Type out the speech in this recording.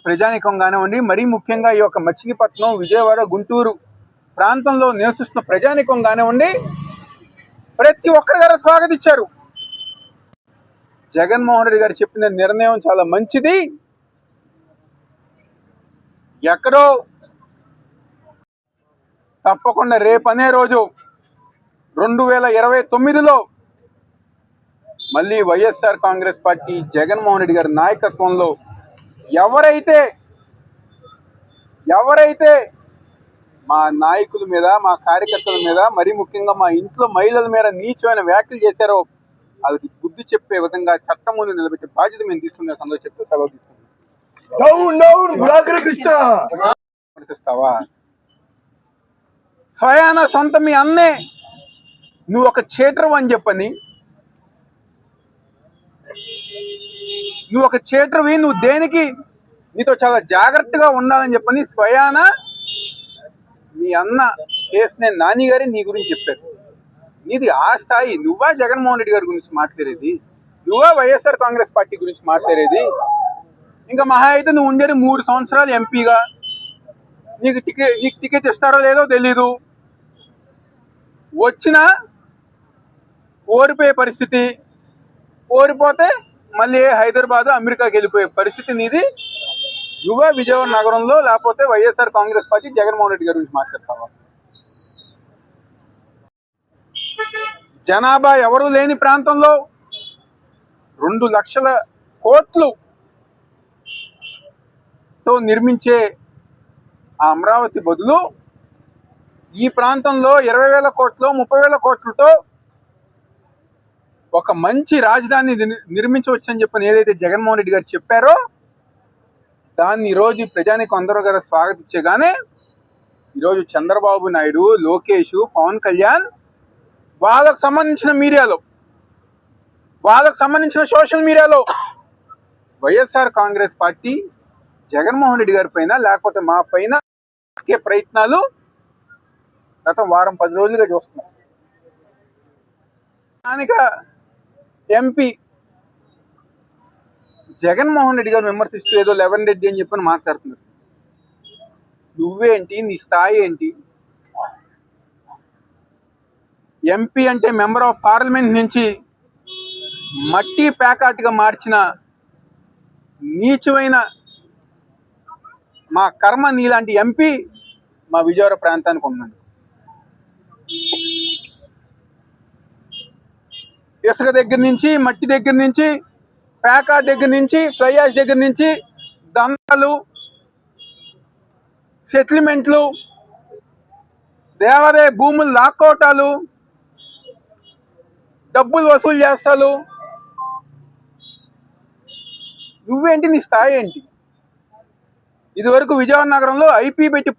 ప్రజానికం కానివ్వండి, మరీ ముఖ్యంగా ఈ యొక్క మచిలీపట్నం, విజయవాడ, గుంటూరు ప్రాంతంలో నివసిస్తున్న ప్రజానికం కానివ్వండి, ప్రతి ఒక్కరి గారు స్వాగతించారు. జగన్మోహన్ రెడ్డి గారు చెప్పిన నిర్ణయం చాలా మంచిది. ఎక్కడో తప్పకుండా రేపనే రోజు 2029లో మళ్ళీ వైఎస్ఆర్ కాంగ్రెస్ పార్టీ జగన్మోహన్ రెడ్డి గారి నాయకత్వంలో ఎవరైతే మా నాయకుల మీద, మా కార్యకర్తల మీద, మరీ ముఖ్యంగా మా ఇంట్లో మహిళల మీద నీచమైన వ్యాఖ్యలు చేశారో అది బుద్ధి చెప్పే విధంగా చట్టం ముందు నిలబెట్టే బాధ్యత మేము తీసుకునే సందర్భం చెప్తూ సెలవు తీసుకున్నావా? స్వయాన సొంత మీ అన్నే నువ్వు ఒక చేటరు అని చెప్పని, నువ్వు ఒక చేటరువి, నువ్వు దేనికి నీతో చాలా జాగ్రత్తగా ఉండాలని చెప్పని స్వయాన మీ అన్న కేసునే నాని గారి నీ గురించి చెప్పారు. నీది ఆ స్థాయి. నువ్వా జగన్మోహన్ రెడ్డి గారి గురించి మాట్లాడేది? నువ్వా వైఎస్ఆర్ కాంగ్రెస్ పార్టీ గురించి మాట్లాడేది? ఇంకా మహా అయితే నువ్వు ఉండేది 3 సంవత్సరాలు ఎంపీగా. నీకు టికెట్ ఇస్తారో లేదో తెలీదు. వచ్చినా ఓడిపోయే పరిస్థితి, ఓడిపోతే మళ్ళీ హైదరాబాద్, అమెరికాకి వెళ్ళిపోయే పరిస్థితి నీది. నువ్వే విజయవాడ నగరంలో లేకపోతే వైఎస్ఆర్ కాంగ్రెస్ పార్టీ జగన్మోహన్ రెడ్డి గారి గురించి మాట్లాడతావా? జనాభా ఎవరు లేని ప్రాంతంలో 2 లక్షల కోట్లుతో నిర్మించే ఆ అమరావతి బదులు ఈ ప్రాంతంలో 20,000 కోట్లు, 30,000 కోట్లతో ఒక మంచి రాజధాని నిర్మించవచ్చని చెప్పని ఏదైతే జగన్మోహన్ రెడ్డి గారు చెప్పారో దాన్ని ఈరోజు ప్రజానికి అందరూ గారు స్వాగతించగానే ఈరోజు చంద్రబాబు నాయుడు, లోకేష్, పవన్ కళ్యాణ్ వాళ్ళకు సంబంధించిన మీడియాలో, వాళ్ళకు సంబంధించిన సోషల్ మీడియాలో వైఎస్ఆర్ కాంగ్రెస్ పార్టీ జగన్మోహన్ రెడ్డి గారి పైన లేకపోతే మా పైన ప్రయత్నాలు గత వారం 10 రోజులుగా చూస్తున్నాం. స్థానిక ఎంపీ జగన్మోహన్ రెడ్డి గారు విమర్శిస్తూ ఏదో 11 రెడ్డి అని చెప్పని మాట్లాడుతున్నారు. నువ్వేంటి? నీ స్థాయి ఏంటి? ఎంపీ అంటే మెంబర్ ఆఫ్ పార్లమెంట్ నుంచి మట్టి ప్యాకాట్గా మార్చిన నీచమైన మా కర్మ నీలాంటి ఎంపీ మా విజయవాడ ప్రాంతానికి ఉన్నాడు. ఇసుక దగ్గర నుంచి, మట్టి దగ్గర నుంచి, ప్యాకాట్ దగ్గర నుంచి, ఫ్లై యాష్ దగ్గర నుంచి దందాలు, సెటిల్మెంట్లు, దేవాదాయ భూములు లాక్కోటాలు, డబ్బులు వసూలు చేస్తాలు. నువ్వేంటి? నీ స్థాయి ఏంటి? ఇదివరకు విజయవాడ నగరంలో ఐపీ పెట్టి